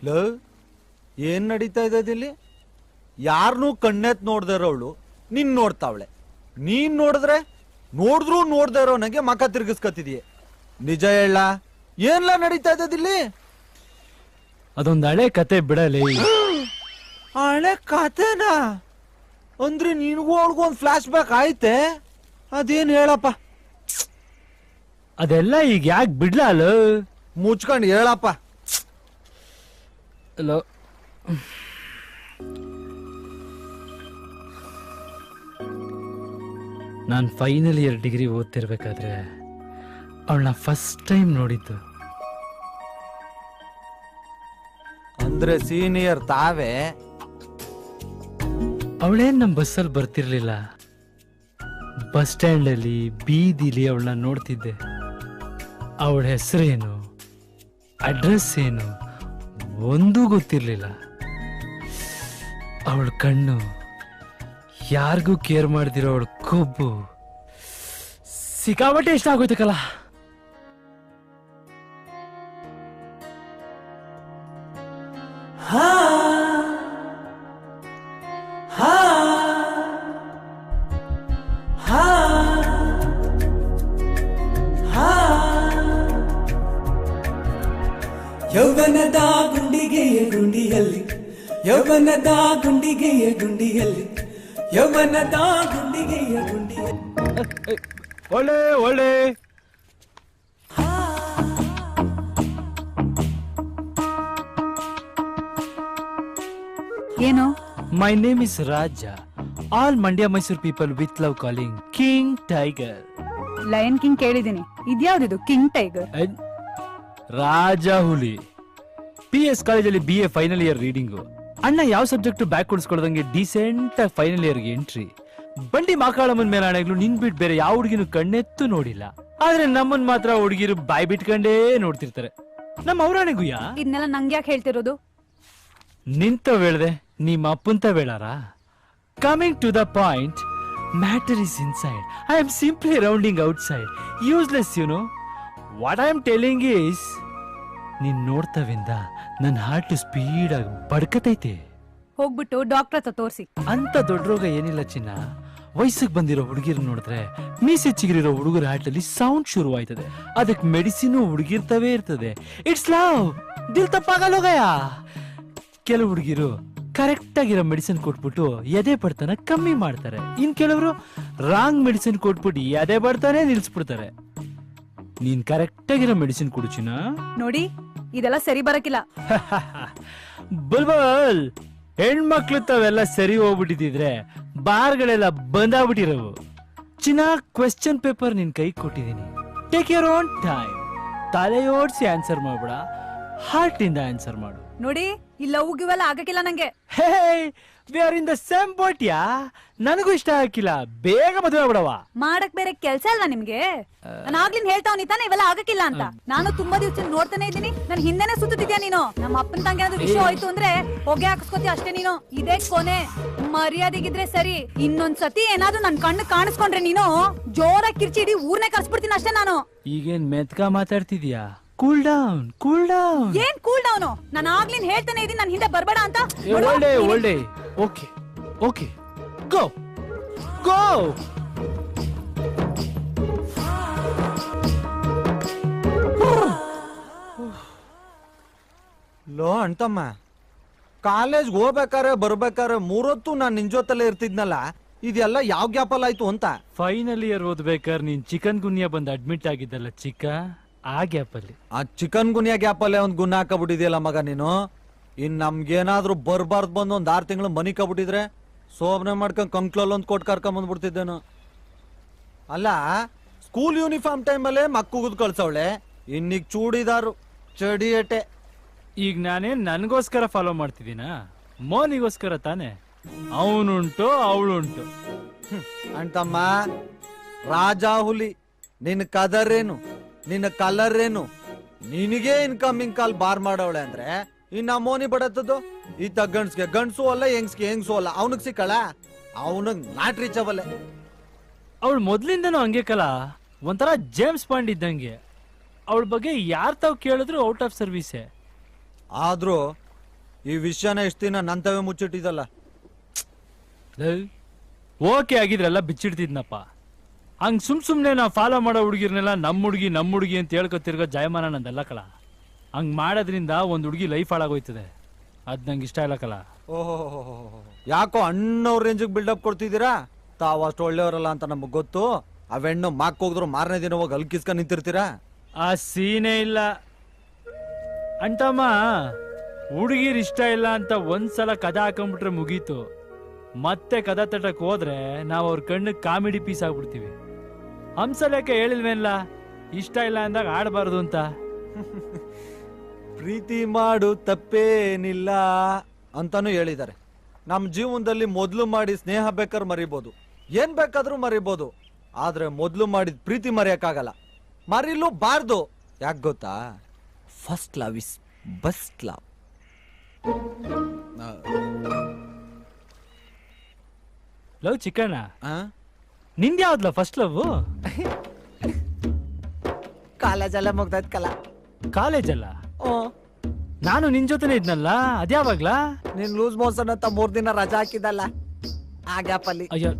ಲ ಏನ್ ನಡೀತಾ ಇದ್ದಿಲ್ಲಿ? ಯಾರನ್ನೂ ಕಣ್ಣೆತ್ ನೋಡ್ದೇ ಇರೋವಳು ನಿನ್ ನೋಡ್ತಾವಳೆ. ನೀನ್ ನೋಡಿದ್ರೆ ನೋಡಿದ್ರು ನೋಡ್ದೇ ಇರೋ ನಂಗೆ ಮಕ ತಿರ್ಗಿಸ್ಕತ್ತಿದೀಯ. ನಿಜ ಹೇಳ, ಏನ್ಲ ನಡೀತಾ ಇದ್ದಿಲ್ಲಿ? ಅದೊಂದು ಹಳೆ ಕತೆ ಬಿಡಲಿ. ಹಳೆ ಕತೆನಾ? ಅಂದ್ರೆ ನಿನಗೂ ಅವಳಿಗೂ ಒಂದು ಫ್ಲಾಶ್ ಬ್ಯಾಕ್ ಆಯ್ತೆ? ಅದೇನ್ ಹೇಳಪ್ಪ. ಅದೆಲ್ಲ ಈಗ ಯಾಕೆ ಬಿಡ್ಲಲ್ಲ? ಮುಚ್ಕೊಂಡು ಹೇಳಪ್ಪ. ನಾನು ಫೈನಲ್ ಇಯರ್ ಡಿಗ್ರಿ ಓದ್ತಿರ್ಬೇಕಾದ್ರೆ ಅವಳನ್ನ ಫಸ್ಟ್ ಟೈಮ್ ನೋಡಿದ್ದು. ಅಂದ್ರೆ ಸೀನಿಯರ್ ತಾವೇ? ಅವಳೇನ್ ನಮ್ಮ ಬಸ್ಸಲ್ಲಿ ಬರ್ತಿರ್ಲಿಲ್ಲ. ಬಸ್ ಸ್ಟ್ಯಾಂಡಲ್ಲಿ ಬೀದಿಲಿ ಅವಳನ್ನ ನೋಡ್ತಿದ್ದೆ. ಅವಳ ಹೆಸರೇನು, ಅಡ್ರೆಸ್ ಏನು ಒಂದೂ ಗೊತ್ತಿರ್ಲಿಲ್ಲ. ಅವಳ ಕಣ್ಣು, ಯಾರಿಗೂ ಕೇರ್ ಮಾಡ್ದಿರೋ ಅವಳ ಕೊಬ್ಬು ಸಿಕ್ಕಾಪಟ್ಟೆ ಇಷ್ಟ ಆಗೋಯ್ತಕ್ಕಲ್ಲ. ಯೌವನದ ಗುಂಡಿಗೆಯ ಗುಂಡಿಯಲ್ಲಿ, ಯೌವನದ ಗುಂಡಿಗೆಯ ಗುಂಡಿಯಲ್ಲಿ, ಯೌವನದ ಗುಂಡಿಗೆಯ ಗುಂಡಿಯಲ್ಲಿ. ಒಳ್ಳೆ ಒಳ್ಳೆ ಏನು? My name is Raja. All Mandya Mysuru people with love calling king tiger. Lion king ಕೇಳಿದೀನಿ, ಇದ್ಯಾವ್ದಿದು ಕಿಂಗ್ ಟೈಗರ್? ರಾಜ ಹುಲಿ. PS ಕಾಲೇಜಲ್ಲಿ BA ಫೈನಲ್ ಇಯರ್ ರೀಡಿಂಗು. ಅಣ್ಣ ಯಾವ ಸಬ್ಜೆಕ್ಟ್ ಬ್ಯಾಕ್ ಕೊಡಿಸ್ಕೊಳ್ದಂಗೆ ಡೀಸೆಂಟ್ ಆಗಿ ಫೈನಲ್ ಇಯರ್ಗೆ ಎಂಟ್ರಿ. ಬಂಡಿ ಮಾಕಾಳಮ್ಮನ ಮೇಲೆ ಆಣೆಗಳು ನಿನ್ ಬಿಟ್ಟು ಬೇರೆ ಯಾವ ಹುಡುಗಿನೂ ಕಣ್ಣೆತ್ತು ನೋಡಿಲ್ಲ. ಆದ್ರೆ ನಮ್ಮನ್ ಮಾತ್ರ ಹುಡುಗಿರು ಬಾಯ್ ಬಿಟ್ಕೊಂಡೇ ನೋಡ್ತಿರ್ತಾರೆ. ನಮ್ಮ ಅವ್ರಾಣೆಗುಯ್ಯ ಇದನ್ನೆಲ್ಲ ನಂಗೆ ಯಾಕೆ ಹೇಳ್ತಿರೋದು? ನಿಂತ ಹೇಳ್ದೆ, ನಿಮ್ಮ ಅಪ್ಪಂತ ಹೇಳಾರ? Coming to the point, matter is inside. I am simply rounding outside. Useless you know. What I am telling is, ನೀನ್ ನೋಡ್ತವಿಂದ ನನ್ನ ಹಾರ್ಟ್ ಸ್ಪೀಡ್ ಆಗಿ ಬಡ್ಕತೈತೆ. ಹೋಗ್ಬಿಟ್ಟು ಡಾಕ್ಟರ್ ಹತ್ರ ತೋರ್ಸಿ. ಅಂತ ದೊಡ್ಡ ರೋಗ ಏನಿಲ್ಲ ಚಿನ್ನ. ವಯಸ್ಸಿಗೆ ಬಂದಿರೋ ಹುಡುಗಿರ್ ನೋಡಿದ್ರೆ ಮೀಸೆ ಚಿಗಿರಿರೋ ಹುಡುಗರ ಹಾರ್ಟ್ ಅಲ್ಲಿ ಸೌಂಡ್ ಶುರು ಆಯ್ತದೆ. ಅದಕ್ಕೆ ಮೆಡಿಸಿನ್ ಹುಡುಗಿರ್ತವೇ ಇರ್ತದೆ. It's love. ದಿಲ್ ತಪ್ಪಾಗಲ್ಲೋಗಯ. ಕೆಲವು ಹುಡುಗಿರು ಕರೆಕ್ಟ್ ಆಗಿರೋ ಮೆಡಿಸಿನ್ ಕೊಟ್ಬಿಟ್ಟು ಎದೆ ಬಡ್ತಾನ ಕಮ್ಮಿ ಮಾಡ್ತಾರೆ. ಇನ್ ಕೆಲವರು ರಾಂಗ್ ಮೆಡಿಸಿನ್ ಕೊಟ್ಬಿಟ್ಟು ಎದೆ ಬಡ್ತಾನೆ ನಿಲ್ಸ್ಬಿಡ್ತಾರೆ. ನೀನ್ ಕರೆಕ್ಟ್ ಆಗಿರೋ ಮೆಡಿಸಿನ್ ಕೊಡು ಚಿನ್ನ. ನೋಡಿ, ಇದೆಲ್ಲ ಸರಿ ಬರಕಿಲ್ಲ. ಬುಲ್ಬಲ್, ಹೆಣ್ಮಕ್ಳು ತಾವೆಲ್ಲ ಸರಿ ಹೋಗ್ಬಿಟ್ಟಿದ್ರೆ ಬಾರ್ಗಳೆಲ್ಲ ಬಂದಾಗ್ಬಿಟ್ಟಿರವು. ಚಿನ್ನ, ಕ್ವೆಶ್ಚನ್ ಪೇಪರ್ ನಿನ್ ಕೈ ಕೊಟ್ಟಿದ್ದೀನಿ. Take your own time. ತಲೆಯೋಡ್ಸಿ ಆನ್ಸರ್ ಮಾಡ್ಬೇಡ, ಹಾರ್ಟ್ ಇಂದ ಆನ್ಸರ್ ಮಾಡು. ನೋಡಿ, ಇಲ್ಲ ಉಗಿವೆಲ್ಲ ಆಗಕ್ಕಿಲ್ಲ ನಂಗೆ. Hey, we are in the same boat ಯಾ. ನನಗೂ ಇಷ್ಟ ಆಗಿಲ್ಲ. ಬೇಗ ಮದುವೆ ಆಗ್ಬಿಡವ. ಮಾಡಕ್ ಬೇರೆ ಕೆಲ್ಸ ಅಲ್ವಾ ನಿಮ್ಗೆ? ನಾನು ಆಗ್ಲಿನ್ ಹೇಳ್ತಾವ್ನಿ ತಾನೆ ಇವೆಲ್ಲ ಆಗಕ್ಕಿಲ್ಲ ಅಂತ. ನಾನು ತುಂಬಾ ದಿವಸ ನೋಡ್ತಾನೆ ಇದ್ದೀನಿ. ನನ್ ಹಿಂದೆನೆ ಸುತ್ತಿದ್ಯಾ ನೀನು. ನಮ್ಮ ಅಪ್ಪನ ತಂಗೆ ಏನಾದ್ರು ವಿಷಯ ಹೋಯ್ತು ಅಂದ್ರೆ ಹೊಗೆ ಹಾಕಿಸ್ಕೊತಿ ಅಷ್ಟೇ ನೀನು. ಇದೇ ಕೊನೆ. ಮರ್ಯಾದೆಗಿದ್ರೆ ಸರಿ. ಇನ್ನೊಂದ್ಸತಿ ಏನಾದ್ರು ನನ್ ಕಣ್ಣು ಕಾಣಿಸ್ಕೊಂಡ್ರೆ ನೀನು ಜೋರಾಗಿ ಕಿರ್ಚಿ ಇಡೀ ಊರ್ನೇ ಕಳ್ಸ್ಬಿಡ್ತೀನಿ ಅಷ್ಟೇ ನಾನು. ಈಗೇನ್ ಮೆತ್ಕ ಮಾತಾಡ್ತಿದ್ಯಾ? Cool down, cool down. ಏನ್ ಕೂಲ್ ಡೌನ್? ನಾನು ಆಗ್ಲಿನ್ ಹೇಳ್ತಾನೆ ಇದೀನಿ ನನ್ ಹಿಂದೆ ಬರ್ಬೇಡ ಅಂತ. ಒಳ್ಳೆ ಒಳ್ಳೆ. ಓಕೆ ಓಕೆ, ಗೋ ಗೋ. ಲೋ ಅಣ್ತಮ್ಮ, ಕಾಲೇಜ್ಗೆ ಹೋಗ್ಬೇಕಾರೆ ಬರ್ಬೇಕಾರೆ ಮೂರೊತ್ತು ನಾನ್ ನಿನ್ ಜೊತೆಲೆ ಇರ್ತಿದ್ನಲ್ಲ, ಇದೆಲ್ಲ ಯಾವ ಗ್ಯಾಪಲ್ ಆಯ್ತು ಅಂತ. ಫೈನಲ್ ಇಯರ್ ಓದ್ಬೇಕಾದ್ರೆ ನೀನ್ ಚಿಕನ್ ಗುನ್ಯಾ ಬಂದು ಅಡ್ಮಿಟ್ ಆಗಿದ್ದಲ್ಲ ಚಿಕ್ಕ, ಆ ಗ್ಯಾಪ್ ಅಲ್ಲಿ. ಆ ಚಿಕನ್ ಗುನ್ಯಾ ಗ್ಯಾಪಲ್ಲೇ ಒಂದ್ ಗುಣ ಹಾಕಬಿಟ್ಟಿದ್ಯಲ್ಲ ಮಗ ನೀನು. ಇನ್ ನಮ್ಗೇನಾದ್ರೂ ಬರ್ಬಾರ್ದು ಬಂದು ಒಂದ್ 6 ತಿಂಗಳು ಮನಿ ಕಬಿಟ್ಟಿದ್ರೆ ಸೋಬ್ನೆ ಮಾಡ್ಕೊಂಡ್ ಕಂಕ್ಲಲ್ಲಿ ಒಂದ್ ಕೊಟ್ ಕರ್ಕೊಂಡ್ ಬಂದ್ಬಿಡ್ತಿದ್ದೇನು. ಅಲ್ಲ, ಸ್ಕೂಲ್ ಯೂನಿಫಾರ್ಮ್ ಟೈಮಲ್ಲೇ ಮಕ್ಕುಗುದ್ ಕಳ್ಸವಳೆ, ಇನ್ನೀಗ ಚೂಡಿದಾರು ಚಡಿಯಟೆ. ಈಗ ನಾನೇನ್ ನನ್ಗೋಸ್ಕರ ಫಾಲೋ ಮಾಡ್ತಿದ್ದೀನಾ? ಮೋನಿಗೋಸ್ಕರ ತಾನೆ. ಅವನುಂಟು ಅವಳುಂಟು. ಅಣ್ತಮ್ಮ, ರಾಜ ಹುಲಿ, ನಿನ್ ಕದರೇನು, ನಿನ್ನ ಕಲರ್ ಏನು? ನಿನಗೆ ಇನ್ಕಮಿಂಗ್ ಕಾಲ್ ಬಾರ್ ಮಾಡವಳೆ ಅಂದ್ರೆ ಇನ್ನ ಮೋನಿ ಬಡತ್ತದು. ಈತ ಗಂಡ್ಸ್ಗೆ ಗಂಡ್ಸು ಅಲ್ಲ, ಹೆಂಗ್ಸ್ಗೆ ಹೆಂಗ್ಸು ಅಲ್ಲ. ಅವನಿಗೆ ಸಿಕ್ಕಳ, ಅವನಿಗೆ ನಾಟ್ ರೀಚಬಲ್ಲೆ. ಅವಳು ಮೊದ್ಲಿಂದನೂ ಹಂಗೆ ಕಲ, ಒಂಥರ ಜೇಮ್ಸ್ ಬಾಂಡ್ ಇದ್ದಂಗೆ. ಅವಳ ಬಗ್ಗೆ ಯಾರ್ ತಾವ್ ಕೇಳಿದ್ರು ಔಟ್ ಆಫ್ ಸರ್ವಿಸೇ. ಆದ್ರೂ ಈ ವಿಷಯನ ಇಷ್ಟ ದಿನ ನಂತವೇ ಮುಚ್ಚಿಟ್ಟಿದಲ್ಲ. ಓಕೆ ಆಗಿದ್ರೆಲ್ಲ ಬಿಚ್ಚಿಡ್ತಿದ್ನಪ್ಪ. ಹಂಗ್ ಸುಮ್ನೆ ನಾವು ಫಾಲೋ ಮಾಡೋ ಹುಡುಗಿರ್ನೆಲ್ಲ ನಮ್ಮ ಹುಡುಗಿ ಅಂತ ಹೇಳ್ಕೊತಿರ್ಗೋ ಜಯಮಾನ ನಂದಲ್ಲ ಕಳ. ಹಂಗ್ ಮಾಡೋದ್ರಿಂದ ಒಂದ್ ಹುಡುಗಿ ಲೈಫ್ ಹಾಳಾಗೋಯ್ತದೆ. ಅದ್ ನಂಗೆ ಇಷ್ಟ ಇಲ್ಲ ಕಲ. ಓಹೋ, ಯಾಕೋ ಅಣ್ಣವ್ರ ರೇಂಜಿಗೆ ಬಿಲ್ಡಪ್ ಕೊಡ್ತಿದ್ದೀರಾ? ತಾವು ಅಷ್ಟು ಒಳ್ಳೆಯವರಲ್ಲ ಅಂತ ನಮಗ್ ಗೊತ್ತು. ಅವೆಣ್ಣು ಮಾಕ್ ಹೋಗಿದ್ರು ಮಾರನೇ ದಿನ ಹೋಗಿ ಅಲ್ಕಿಸ್ಕೊಂಡ್ ನಿಂತಿರ್ತೀರಾ. ಆ ಸೀನೇ ಇಲ್ಲ ಅಂಟಮ್ಮ. ಹುಡುಗಿರ್ ಇಷ್ಟ ಇಲ್ಲ ಅಂತ ಒಂದ್ಸಲ ಕದ ಹಾಕೊಂಡ್ಬಿಟ್ರೆ ಮುಗೀತು. ಮತ್ತೆ ಕದ ತಟಕ್ ಹೋದ್ರೆ ನಾವ್ ಅವ್ರ ಕಣ್ಣಿಗೆ ಕಾಮಿಡಿ ಪೀಸ್ ಆಗ್ಬಿಡ್ತೀವಿ. ಹಂಸಲೇಖ ಹೇಳಿಲ್ವೇನ್ಲ ಇಷ್ಟ ಇಲ್ಲ ಅಂದಾಗ ಆಡಬಾರ್ದು ಅಂತ. ಪ್ರೀತಿ ಮಾಡು ತಪ್ಪೇನಿಲ್ಲ ಅಂತಾನು ಹೇಳಿದ್ದಾರೆ. ನಮ್ ಜೀವನದಲ್ಲಿ ಮೊದ್ಲು ಮಾಡಿ ಸ್ನೇಹ ಬೇಕಾದ್ರೆ ಮರಿಬೋದು, ಏನ್ ಬೇಕಾದ್ರೂ ಮರಿಬೋದು. ಆದ್ರೆ ಮೊದ್ಲು ಮಾಡಿದ ಪ್ರೀತಿ ಮರೆಯಕ್ಕಾಗಲ್ಲ, ಮರಿಲೂ ಬಾರ್ದು. ಯಾಕೆ ಗೊತ್ತಾ? First love is best love. Love Chikkanna, ನಿಂದ ಯಾವ್ದಲ್ಲ ಫಸ್ಟ್ ಲವ್? ಕಾಲೇಜಲ್ಲ ಮುಗ್ದೈತ್ ಕಲ. ಕಾಲೇಜಲ್ಲ? ನಾನು ನಿನ್ ಜೊತೆನೆ ಇದ್ನಲ್ಲ, ಅದ್ಯಾವಾಗ್ಲಾ? ನೀನ್ ಲೂಸ್ ಮೋಷನ್ ಅಂತ 3 ದಿನ ರಜಾ ಹಾಕಿದಲ್ಲ, ಆ ಗ್ಯಾಪಲ್ಲಿ. ಅಯ್ಯೋ